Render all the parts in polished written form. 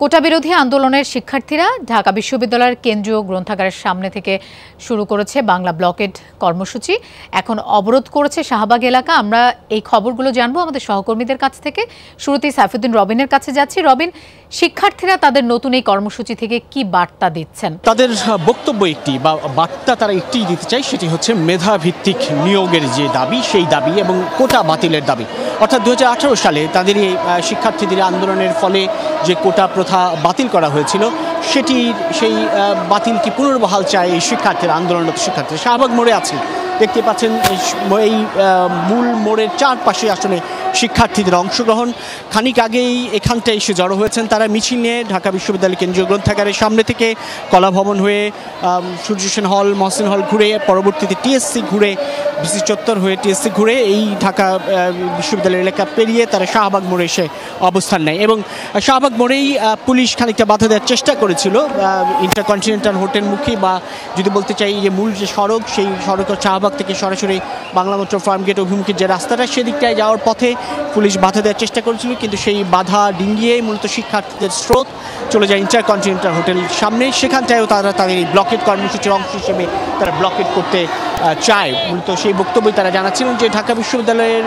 কোটা বিরোধী আন্দোলনের শিক্ষার্থীরা ঢাকা বিশ্ববিদ্যালয়ের কেন্দ্রীয় গ্রন্থাগারের সামনে থেকে শুরু করেছে বাংলা ব্লকেড কর্মসূচি। এখন অবরোধ করেছে শাহবাগ এলাকা। আমরা এই খবরগুলো জানবো আমাদের সহকর্মীদের কাছ থেকে। শুরুতেই সাইফুদ্দিন রবিনের কাছে যাচ্ছি। রবিন, শিক্ষার্থীরা তাদের নতুন এই কর্মসূচি থেকে কি বার্তা দিচ্ছেন? তাদের বক্তব্য একটি বা বার্তা তারা একটি দিতে চায়, সেটি হচ্ছে মেধাভিত্তিক নিয়োগের যে দাবি, সেই দাবি এবং কোটা বাতিলের দাবি। অর্থাৎ 2018 সালে তাদের এই শিক্ষার্থীদের আন্দোলনের ফলে যে কোটা প্রথা বাতিল করা হয়েছিল, সেই বাতিলটি পুনর্বহাল চায় এই শিক্ষার্থীরা, আন্দোলনরত শিক্ষার্থীরা। শাহবাগ মোড়ে আছে, দেখতে পাচ্ছেন এই মূল মোড়ের চারপাশে আসলে শিক্ষার্থীদের অংশগ্রহণ। খানিক আগেই এখানটায় এসে জড়ো হয়েছেন তারা মিছিল নিয়ে ঢাকা বিশ্ববিদ্যালয় কেন্দ্রীয় গ্রন্থাগারের সামনে থেকে কলা ভবন হয়ে সূর্য সেন হল, মহসিন হল ঘুরে, পরবর্তীতে টিএসসি ঘুরে, বিসি চত্বর হয়ে টিএসসি ঘুরে এই ঢাকা বিশ্ববিদ্যালয় এলাকা পেরিয়ে তারা শাহবাগ মোড়ে এসে অবস্থান নেয়। এবং শাহবাগ মোড়েই পুলিশ খানিকটা বাধা দেওয়ার চেষ্টা করেছিল ইন্টারকন্টিনেন্টাল হোটেলমুখী, বা যদি বলতে চাই যে মূল যে সড়ক, সেই সড়ক শাহবাগ থেকে সরাসরি বাংলা মোটর ফার্মগেট অভিমুখী যে রাস্তাটা, সেদিকটায় যাওয়ার পথে পুলিশ বাধা দেওয়ার চেষ্টা করেছিল, কিন্তু সেই বাধা ডিঙ্গিয়ে মূলত শিক্ষার্থীদের স্রোত চলে যায় ইন্টারকন্টিনেন্টাল হোটেলের সামনে। সেখানটায়ও তারা তাদের এই ব্লকেট কর্মসূচির অংশ হিসেবে তারা ব্লকেট করতে চায়। মূলত সেই বক্তব্যই তারা জানাচ্ছিলেন যে ঢাকা বিশ্ববিদ্যালয়ের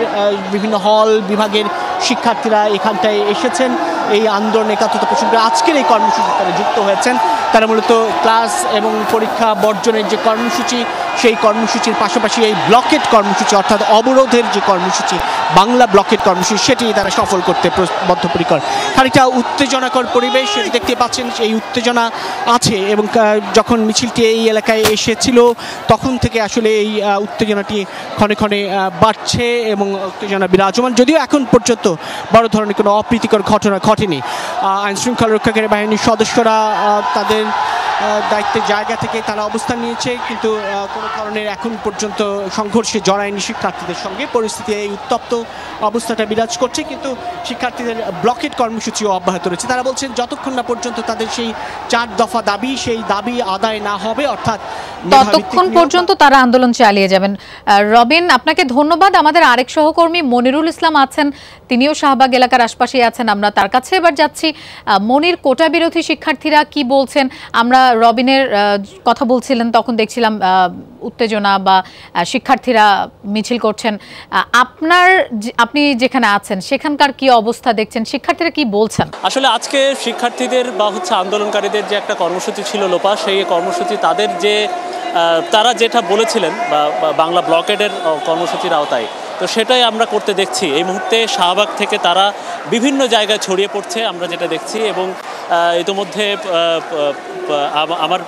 বিভিন্ন হল বিভাগের শিক্ষার্থীরা এখানটায় এসেছেন এই আন্দোলন একাত্মতা পোষণ করে আজকের এই কর্মসূচি তারা যুক্ত হয়েছেন। তারা মূলত ক্লাস এবং পরীক্ষা বর্জনের যে কর্মসূচি, সেই কর্মসূচির পাশাপাশি এই ব্লকেট কর্মসূচি অর্থাৎ অবরোধের যে কর্মসূচি, বাংলা ব্লকেট কর্মসূচি, সেটি তারা সফল করতে বদ্ধপরিকর। খানিকটা উত্তেজনাকর পরিবেশ সেটি দেখতে পাচ্ছেন, এই উত্তেজনা আছে। এবং যখন মিছিলটি এই এলাকায় এসেছিল তখন থেকে আসলে এই উত্তেজনাটি ক্ষণে ক্ষণে বাড়ছে এবং উত্তেজনা বিরাজমান, যদিও এখন পর্যন্ত বড় ধরনের কোনো অপ্রীতিকর ঘটনা ঘটেনি। আইনশৃঙ্খলা রক্ষাকারী বাহিনীর সদস্যরা তাদের দায়িত্বের জায়গা থেকে তারা অবস্থান নিয়েছে, কিন্তু কোনো ধরনের এখন পর্যন্ত সংঘর্ষে জড়ায়নি শিক্ষার্থীদের সঙ্গে। পরিস্থিতি এই উত্তপ্ত অবস্থাটা বিরাজ করছে, কিন্তু শিক্ষার্থীদের ব্লকেট কর্মসূচিও অব্যাহত রয়েছে। তারা বলছেন যতক্ষণ না পর্যন্ত তাদের সেই 4 দফা দাবি, সেই দাবি আদায় না হবে, অর্থাৎ ততক্ষণ পর্যন্ত তারা আন্দোলন চালিয়ে যাবেন। রবিন, আপনাকে ধন্যবাদ। আমাদের আরেক সহকর্মী মনিরুল ইসলাম আছেন, তিনিও শাহবাগ এলাকার আশপাশেই আছেন। আমরা তার কাছে এবার যাচ্ছি। মনির, কোটা বিরোধী শিক্ষার্থীরা কি বলছেন? আমরা রবিনের কথা বলছিলেন, তখন দেখছিলাম উত্তেজনা বা শিক্ষার্থীরা মিছিল করছেন। আপনি যেখানে আছেন সেখানকার কি অবস্থা দেখছেন? শিক্ষার্থীরা কি বলছেন? আসলে আজকে শিক্ষার্থীদের বা আন্দোলনকারীদের যে একটা কর্মসূচি ছিল লোপা, সেই কর্মসূচি তাদের যে তারা যেটা বলেছিলেন বা বাংলা ব্লকেডের কর্মসূচির আওতায়, তো সেটাই আমরা করতে দেখছি। এই মুহূর্তে শাহবাগ থেকে তারা বিভিন্ন জায়গায় ছড়িয়ে পড়ছে আমরা যেটা দেখছি। এবং ইতোমধ্যে আমার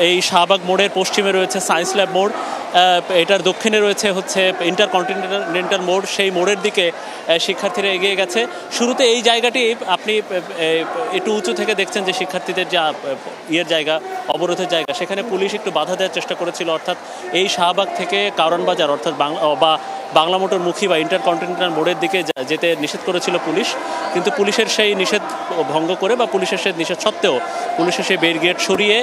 এই শাহবাগ মোড়ের পশ্চিমে রয়েছে সায়েন্স ল্যাব মোড়, এটার দক্ষিণে রয়েছে ইন্টারকন্টিনেন্টাল মোড়। সেই মোড়ের দিকে শিক্ষার্থীরা এগিয়ে গেছে। শুরুতে এই জায়গাটি আপনি একটু উঁচু থেকে দেখছেন যে শিক্ষার্থীদের যে জায়গা, অবরোধের জায়গা, সেখানে পুলিশ একটু বাধা দেওয়ার চেষ্টা করেছিল। অর্থাৎ এই শাহবাগ থেকে কারণ বাজার অর্থাৎ বাংলা মোটর মুখী বা ইন্টারকন্টিনেন্টাল মোড়ের দিকে যেতে নিষেধ করেছিল পুলিশ, কিন্তু পুলিশের সেই নিষেধ ভঙ্গ করে বা পুলিশের সেই নিষেধ সত্ত্বেও পুলিশের সেই ব্যারিকেড সরিয়ে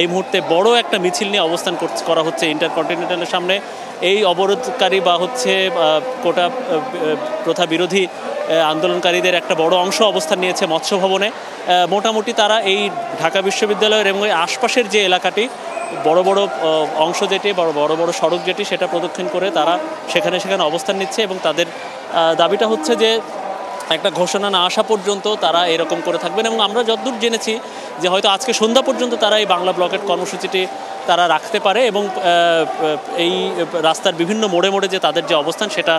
এই মুহূর্তে বড় একটা মিছিল নিয়ে অবস্থান করা হচ্ছে ইন্টারকন্টিনেন্টালের সামনে। এই অবরোধকারী বা কোটা প্রথা বিরোধী আন্দোলনকারীদের একটা বড় অংশ অবস্থান নিয়েছে মৎস্য ভবনে। মোটামুটি তারা এই ঢাকা বিশ্ববিদ্যালয়ের এবং এই আশপাশের যে এলাকাটি বড় বড় অংশ যেটি বড় বড় সড়ক যেটি, সেটা প্রদক্ষিণ করে তারা সেখানে অবস্থান নিচ্ছে। এবং তাদের দাবিটা হচ্ছে যে একটা ঘোষণা না আসা পর্যন্ত তারা এরকম করে থাকবেন। এবং আমরা যতদূর জেনেছি যে হয়তো আজকে সন্ধ্যা পর্যন্ত তারা এই বাংলা ব্লকেট কর্মসূচিটি তারা রাখতে পারে। এবং এই রাস্তার বিভিন্ন মোড়ে মোড়ে যে তাদের যে অবস্থান, সেটা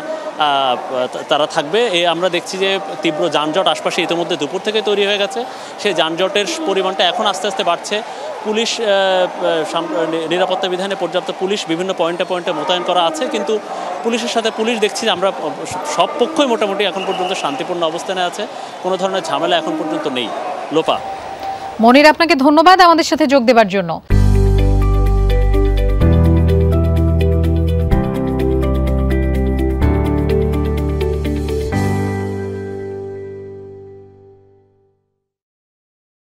তারা থাকবে। আমরা দেখছি যে তীব্র যানজট আশপাশে ইতিমধ্যে দুপুর থেকে তৈরি হয়ে গেছে। সেই যানজটের পরিমাণটা এখন আস্তে আস্তে বাড়ছে। পুলিশ নিরাপত্তা বিধানে পর্যাপ্ত পুলিশ বিভিন্ন পয়েন্টে মোতায়েন করা আছে, কিন্তু পুলিশের সাথে দেখছি যে আমরা সব পক্ষই মোটামুটি এখন পর্যন্ত শান্তিপূর্ণ অবস্থানে আছে। কোনো ধরনের ঝামেলা এখন পর্যন্ত নেই। লোপা। মনির, আপনাকে ধন্যবাদ আমাদের সাথে যোগ দেওয়ার জন্য।